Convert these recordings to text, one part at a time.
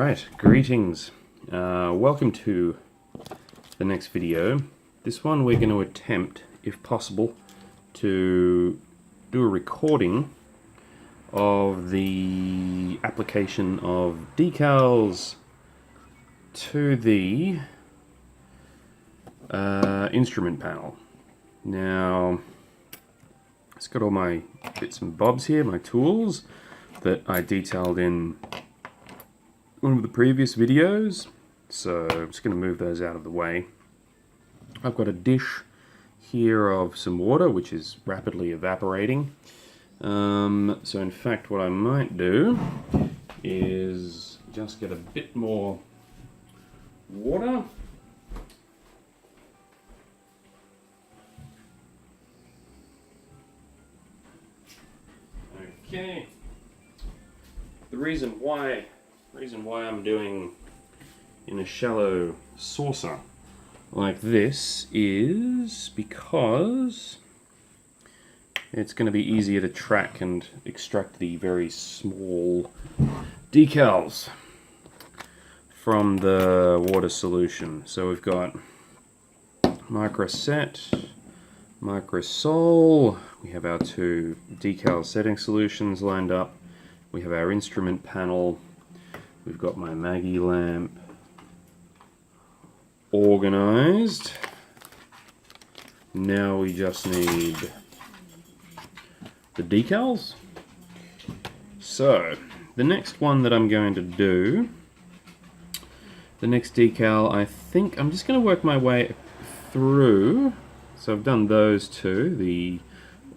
Alright, greetings. Welcome to the next video. This one we're going to attempt, if possible, to do a recording of the application of decals to the instrument panel. Now, it's got all my bits and bobs here, my tools that I detailed in one of the previous videos, so I'm just going to move those out of the way. I've got a dish here of some water which is rapidly evaporating. So in fact what I might do is just get a bit more water. Okay. The reason why I'm doing in a shallow saucer like this is because it's going to be easier to track and extract the very small decals from the water solution. So we've got microset, microsol, we have our two decal setting solutions lined up, we have our instrument panel, we've got my Maggie lamp organized. Now we just need the decals. So the next one that I'm going to do, the next decal, I think I'm just going to work my way through. So I've done those two, the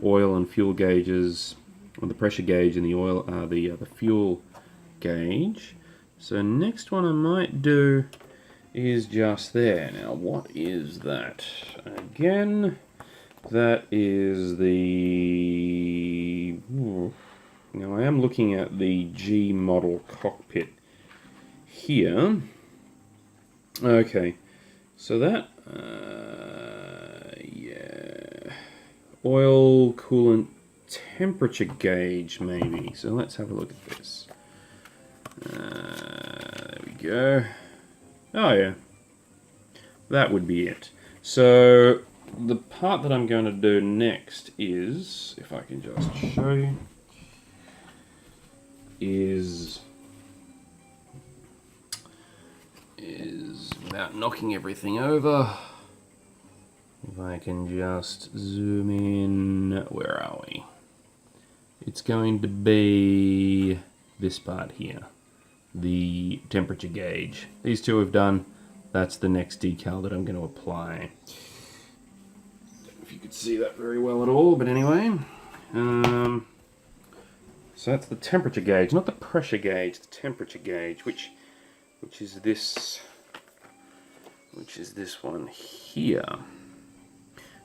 oil and fuel gauges, or the pressure gauge and the oil, the fuel gauge. So next one I might do is just there. Now what is that? Again, that is the... Now I am looking at the G model cockpit here. Okay, so that, yeah, oil coolant temperature gauge maybe. So let's have a look at this. There we go. Oh yeah, that would be it. So the part that I'm going to do next is, if I can just show you, is without knocking everything over. If I can just zoom in, where are we? It's going to be this part here, the temperature gauge. These two we've done. That's the next decal that I'm going to apply. Don't know if you could see that very well at all, but anyway. So that's the temperature gauge, not the pressure gauge, the temperature gauge, which is this one here.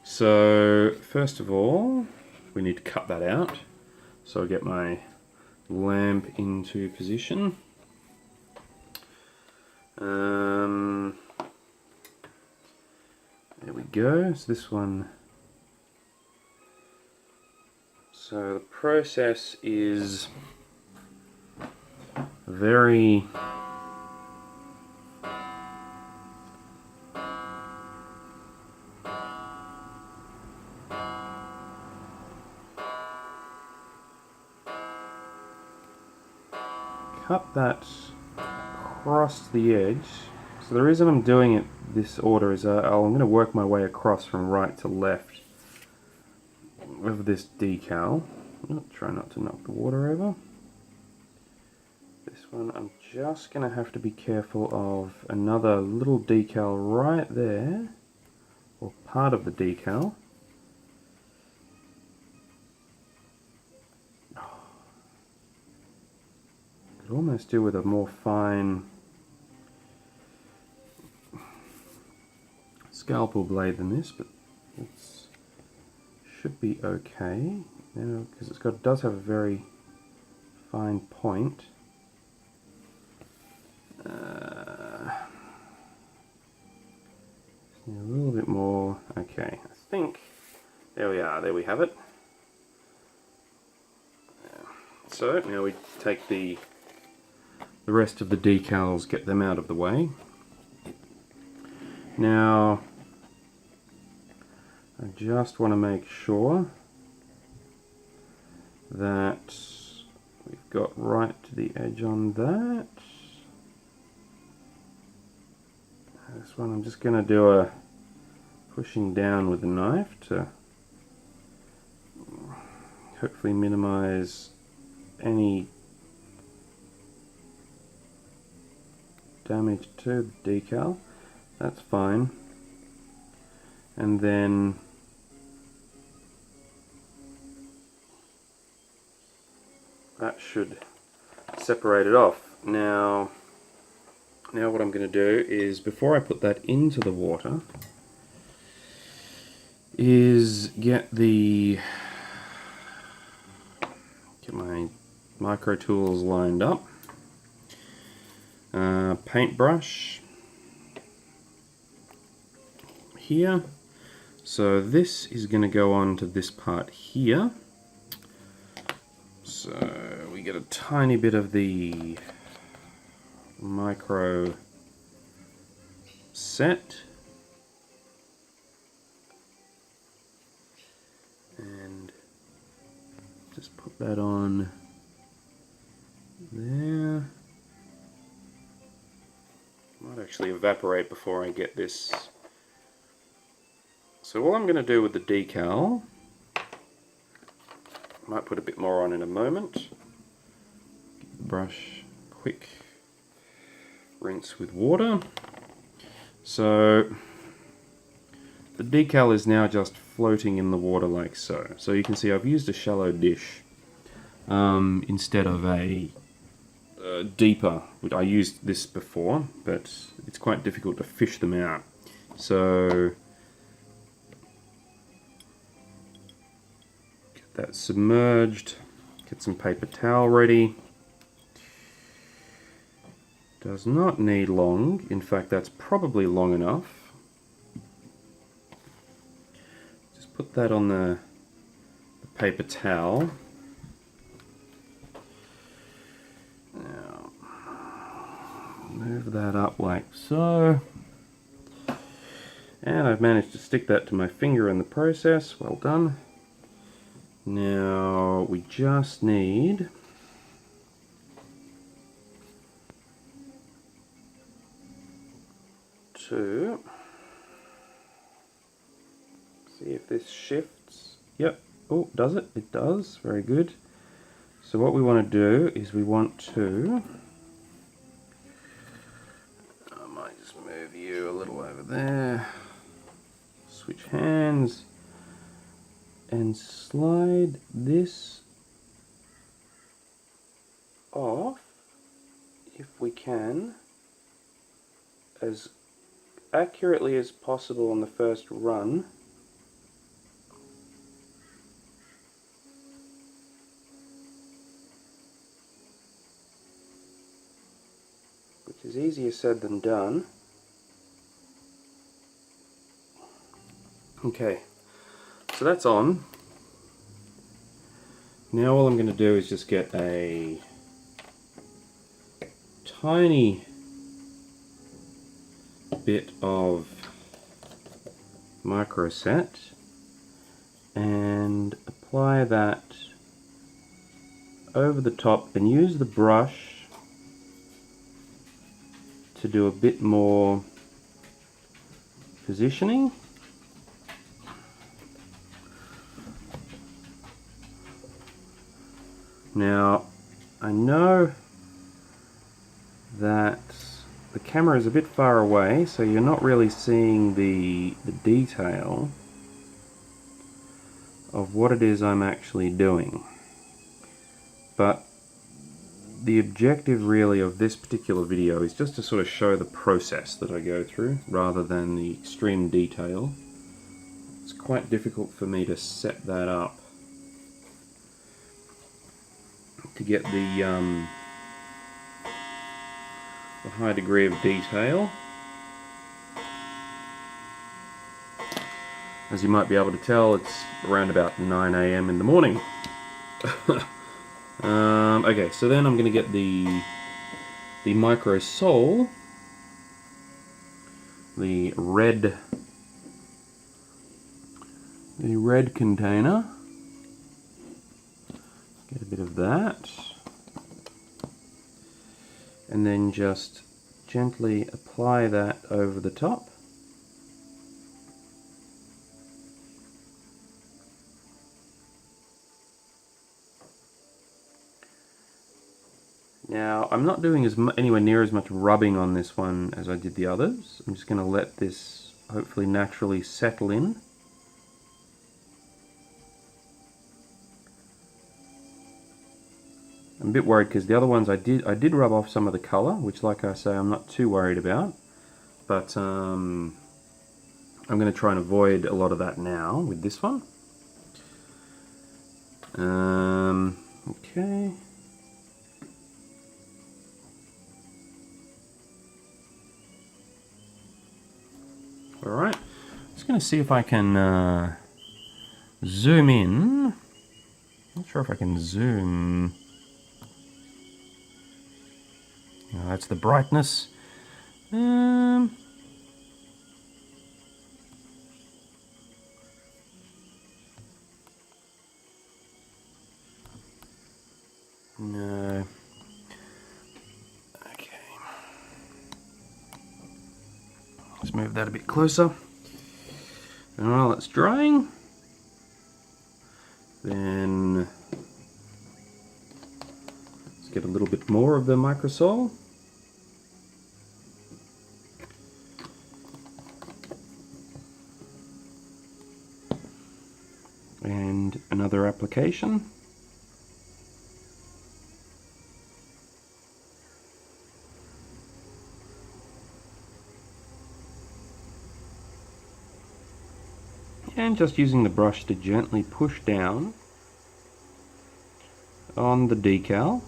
So first of all, we need to cut that out. So I get my lamp into position. There we go. So this one. So the process is very cut that across the edge. So the reason I'm doing it this order is I'm going to work my way across from right to left of this decal. Try not to knock the water over. This one I'm just going to have to be careful of another little decal right there, or part of the decal. Could almost do with a more fine scalpel blade than this, but it should be okay. Because it does have a very fine point. A little bit more. Okay, I think there we are. There we have it. So now we take the the rest of the decals, get them out of the way. Now, I just want to make sure that we've got right to the edge on that. This one I'm just going to do a pushing down with the knife to hopefully minimize any damage to the decal. That's fine. And then that should separate it off. Now what I'm going to do is, before I put that into the water, is get my micro tools lined up. Paintbrush here. So this is going to go on to this part here. So we get a tiny bit of the micro set. And just put that on there. Might actually evaporate before I get this. So what I'm going to do with the decal, might put a bit more on in a moment. Give the brush a quick rinse with water. So the decal is now just floating in the water like so. So you can see I've used a shallow dish instead of a deeper. I used this before, but it's quite difficult to fish them out. So get that submerged, get some paper towel ready. Does not need long, in fact that's probably long enough. Just put that on the paper towel. Now, move that up like so. And I've managed to stick that to my finger in the process. Well done. Now we just need to see if this shifts. Yep. Oh, does it? It does. Very good. So what we want to do is we want to, I might just move you a little over there, switch hands, and slide this off, if we can, as accurately as possible on the first run. Which is easier said than done. Okay, so that's on. Now all I'm going to do is just get a tiny bit of micro set and apply that over the top and use the brush to do a bit more positioning. Now I know that the camera is a bit far away, so you're not really seeing the detail of what it is I'm actually doing. But the objective really of this particular video is just to sort of show the process that I go through rather than the extreme detail. It's quite difficult for me to set that up to get the high degree of detail. As you might be able to tell, it's around about 9 AM in the morning. Okay, so then I'm going to get the the micro sole, the red container. Get a bit of that, and then just gently apply that over the top. Now, I'm not doing anywhere near as much rubbing on this one as I did the others. I'm just going to let this hopefully naturally settle in. I'm a bit worried because the other ones I did rub off some of the colour, which, like I say, I'm not too worried about. But I'm going to try and avoid a lot of that now with this one. Okay. Alright, just going to see if I can zoom in. Not sure if I can zoom. Oh, that's the brightness. No. Okay. Let's move that a bit closer. And while it's drying, then let's get a little bit more of the microsol. And another application. And just using the brush to gently push down on the decal,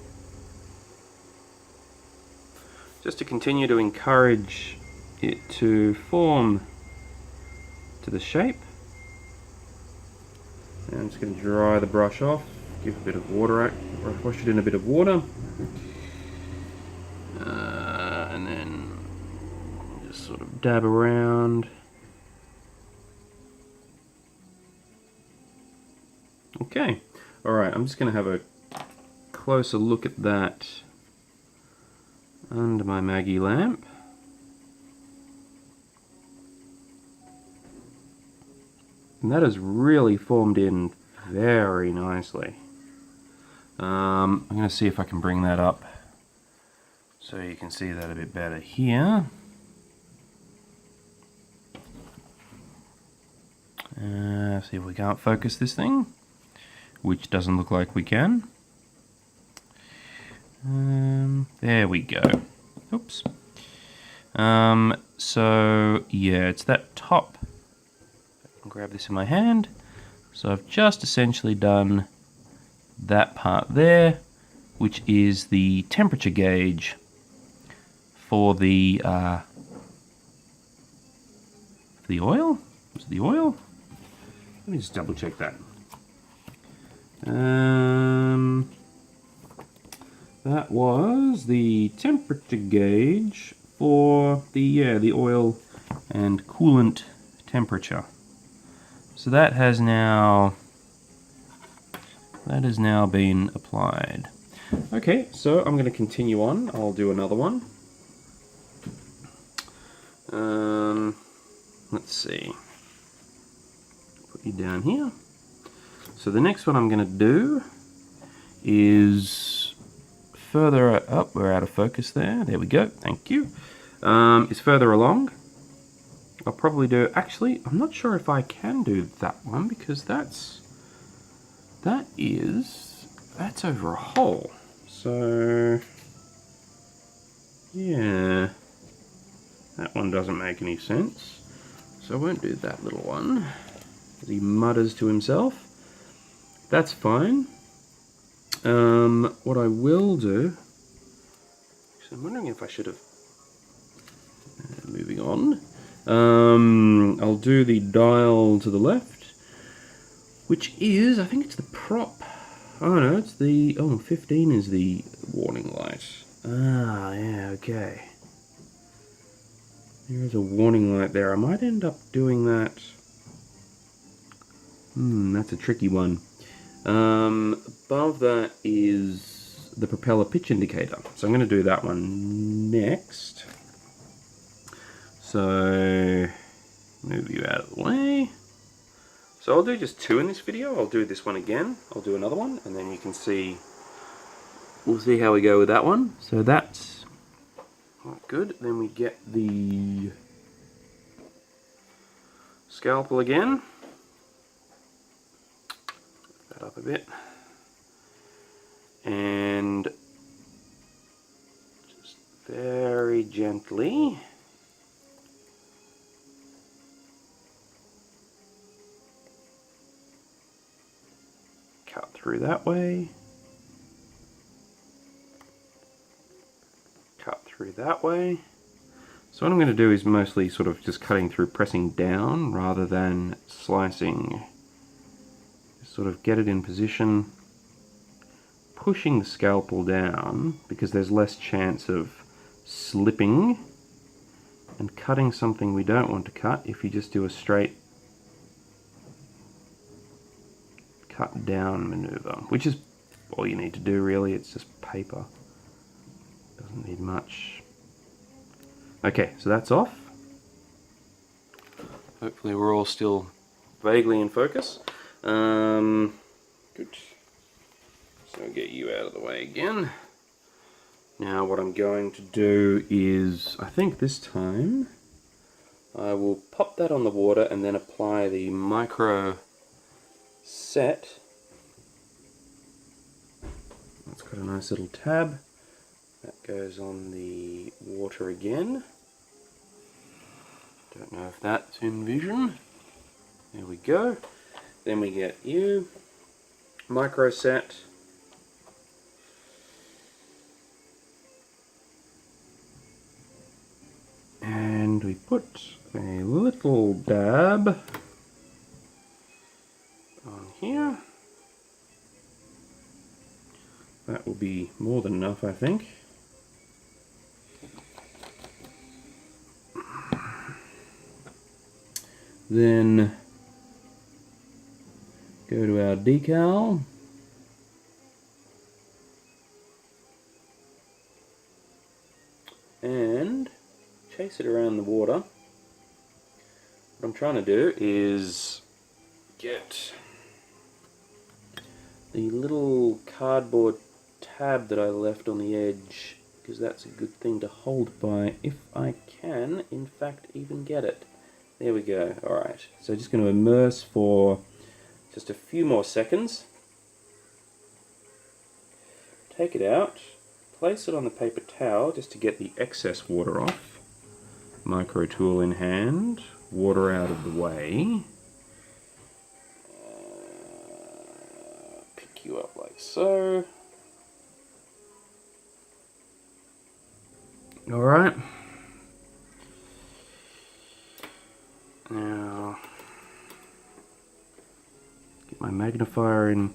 just to continue to encourage it to form to the shape. And I'm just going to dry the brush off, give a bit of water, wash it in a bit of water, and then just sort of dab around. Okay, alright, I'm just going to have a closer look at that under my Maggie lamp. And that has really formed in very nicely. I'm going to see if I can bring that up so you can see that a bit better here. See if we can't focus this thing, which doesn't look like we can. There we go. Oops. So yeah, it's that top. I can grab this in my hand. So I've just essentially done that part there, which is the temperature gauge for the oil. Was it the oil? Let me just double check that. That was the temperature gauge for the oil and coolant temperature. So that has now been applied. Okay, so I'm going to continue on. I'll do another one. Let's see. Put you down here. So the next one I'm going to do is further up. We're out of focus there. There we go. Thank you. It's further along. I'll probably do. Actually, I'm not sure if I can do that one because that's over a hole. So yeah, that one doesn't make any sense. So I won't do that little one. He mutters to himself. That's fine. What I will do, actually, I'm wondering if I should have, moving on, I'll do the dial to the left, which is, I think it's the prop, oh no, it's the, 15 is the warning light. Ah, yeah, okay. There is a warning light there. I might end up doing that. That's a tricky one. Above that is the propeller pitch indicator. So I'm going to do that one next. So, move you out of the way. So I'll do just two in this video. I'll do this one again. I'll do another one, and then you can see, we'll see how we go with that one. So that's good. Then we get the scalpel again. That up a bit. And just very gently cut through that way, cut through that way. So what I'm going to do is mostly sort of just cutting through, pressing down rather than slicing. Just sort of get it in position, pushing the scalpel down because there's less chance of slipping and cutting something we don't want to cut if you just do a straight cut down maneuver, which is all you need to do really. It's just paper, doesn't need much. Okay, so that's off. Hopefully we're all still vaguely in focus. Good. So I'll get you out of the way again. Now what I'm going to do is, I think this time, I will pop that on the water and then apply the micro set. It's got a nice little tab. That goes on the water again. Don't know if that's in vision. There we go. Then we get you, micro set. And we put a little dab on here. That will be more than enough, I think. Then go to our decal. And chase it around the water. What I'm trying to do is get the little cardboard tab that I left on the edge, because that's a good thing to hold by if I can, in fact, even get it. There we go. Alright, so just going to immerse for just a few more seconds. Take it out, place it on the paper towel just to get the excess water off. Micro tool in hand, water out of the way. Pick you up like so. Alright. Now, get my magnifier in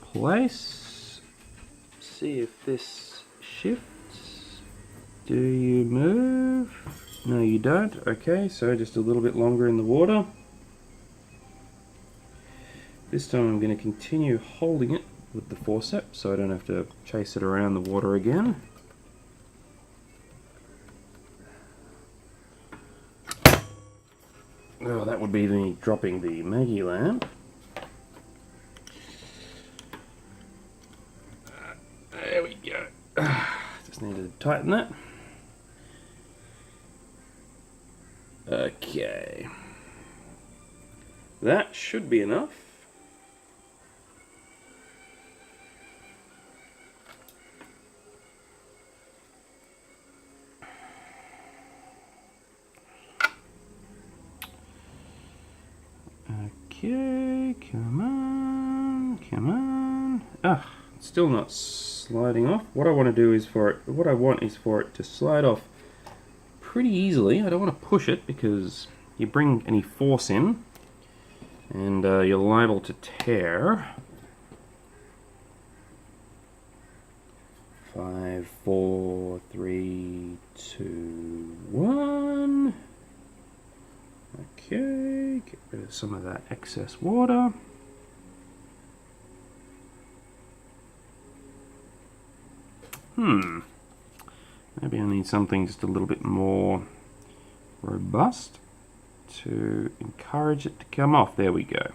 place. See if this shifts. Do you move? No, you don't. Okay, so just a little bit longer in the water. This time I'm going to continue holding it with the forceps so I don't have to chase it around the water again. Oh, that would be me dropping the Maggie lamp. There we go. Just needed to tighten that. Okay. That should be enough. Okay, come on, come on. Ah, it's still not sliding off. What I want to do is for it to slide off pretty easily. I don't want to push it because you bring any force in and you're liable to tear. 5, 4, 3, 2, 1. Okay, get rid of some of that excess water. Maybe I need something just a little bit more robust to encourage it to come off. There we go.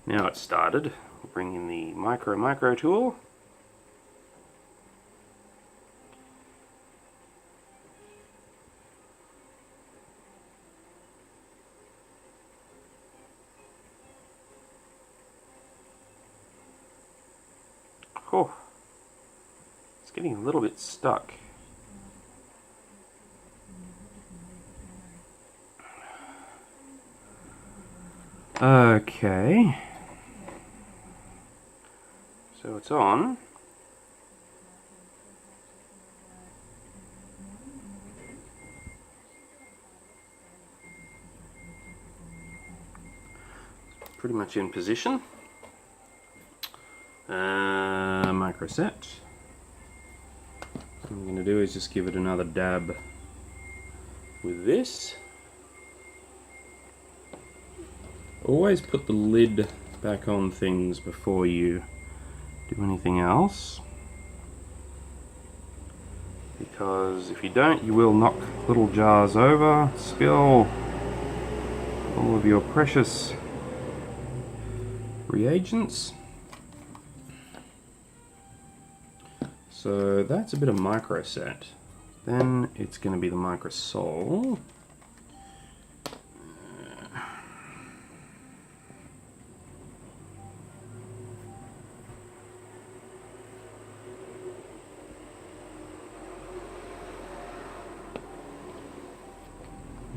Now it's started. We'll bring in the micro tool. Oh, it's getting a little bit stuck. Okay. So it's on. Pretty much in position. Micro set. What I'm going to do is just give it another dab with this. Always put the lid back on things before you do anything else, because if you don't, you will knock little jars over, spill all of your precious reagents. So that's a bit of micro set. Then it's going to be the micro sol.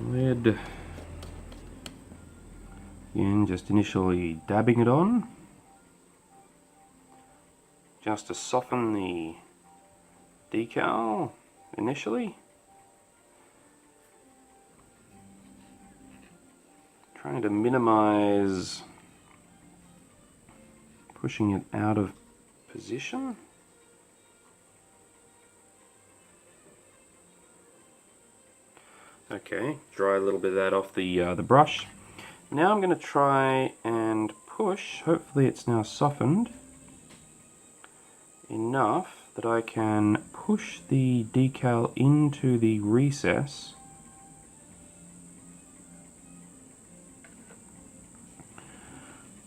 Lid. Again, just initially dabbing it on, just to soften the decal initially. Trying to minimize pushing it out of position. Okay, dry a little bit of that off the brush. Now I'm going to try and push. Hopefully it's now softened enough that I can push the decal into the recess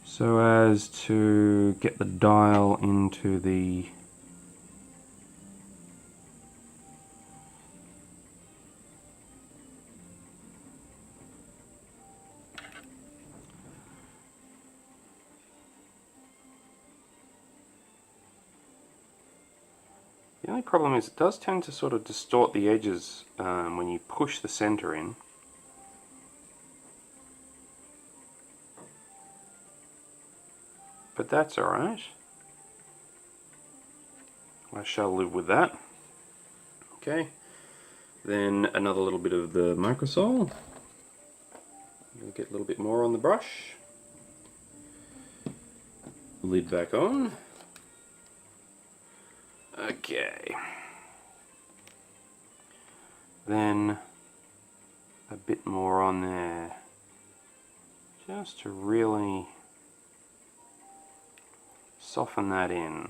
so as to get the dial into the The only problem is it does tend to sort of distort the edges when you push the center in. But that's alright. I shall live with that. Okay, then another little bit of the microsol. We'll get a little bit more on the brush. Lid back on. Okay. Then a bit more on there, just to really soften that in.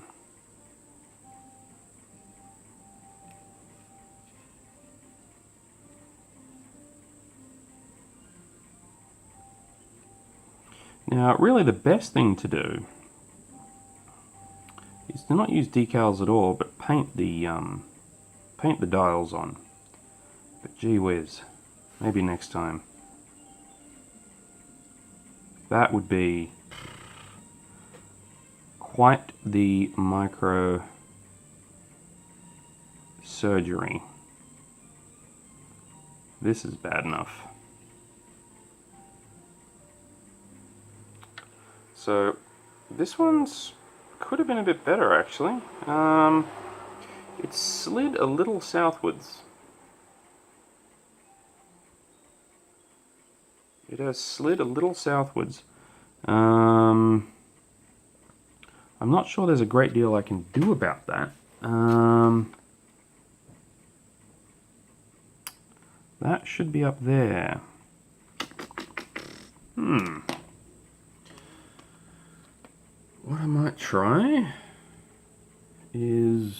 Now, really the best thing to do is to not use decals at all, but paint the dials on. But gee whiz, maybe next time. That would be quite the micro surgery. This is bad enough. So this one's could have been a bit better actually. It slid a little southwards. It has slid a little southwards. I I'm not sure there's a great deal I can do about that. That should be up there. What I might try is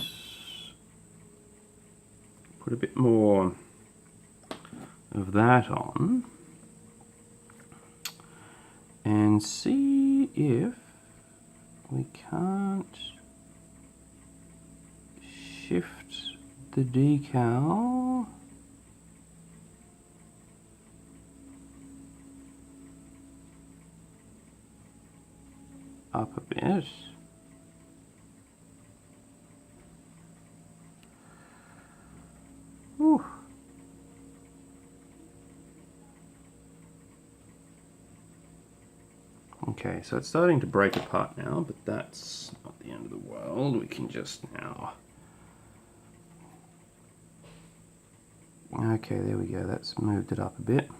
put a bit more of that on and see if we can't shift the decal up a bit. Whew. Okay, so it's starting to break apart now, but that's not the end of the world. We can just now... Okay, there we go. That's moved it up a bit.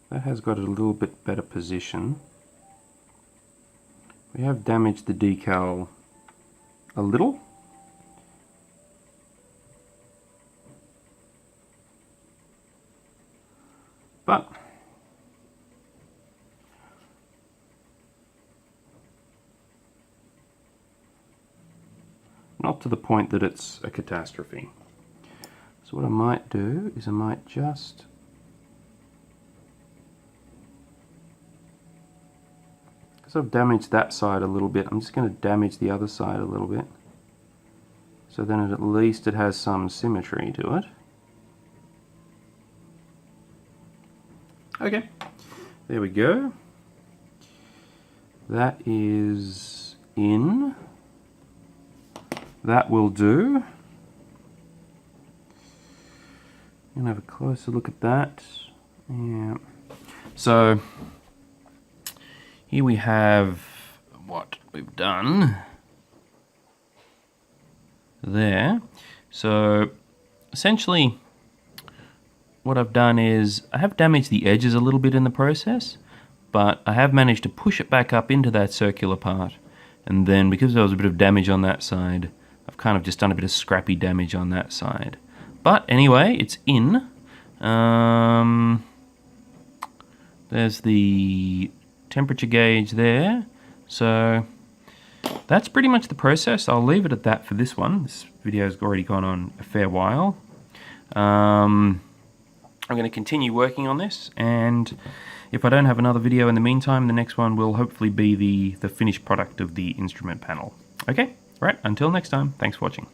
That has got a little bit better position. We have damaged the decal a little. But not to the point that it's a catastrophe. So what I might do is I might just I've damaged that side a little bit, I'm just going to damage the other side a little bit. So then at least it has some symmetry to it. Okay, there we go. That is in. That will do. I'm going to have a closer look at that. Yeah. So here we have what we've done there. So essentially what I've done is I have damaged the edges a little bit in the process, but I have managed to push it back up into that circular part. And then because there was a bit of damage on that side, I've kind of just done a bit of scrappy damage on that side. But anyway, it's in. There's the temperature gauge there. So that's pretty much the process. I'll leave it at that for this one. This video's already gone on a fair while. I'm going to continue working on this, and if I don't have another video in the meantime, the next one will hopefully be the finished product of the instrument panel. Okay, right, until next time, thanks for watching.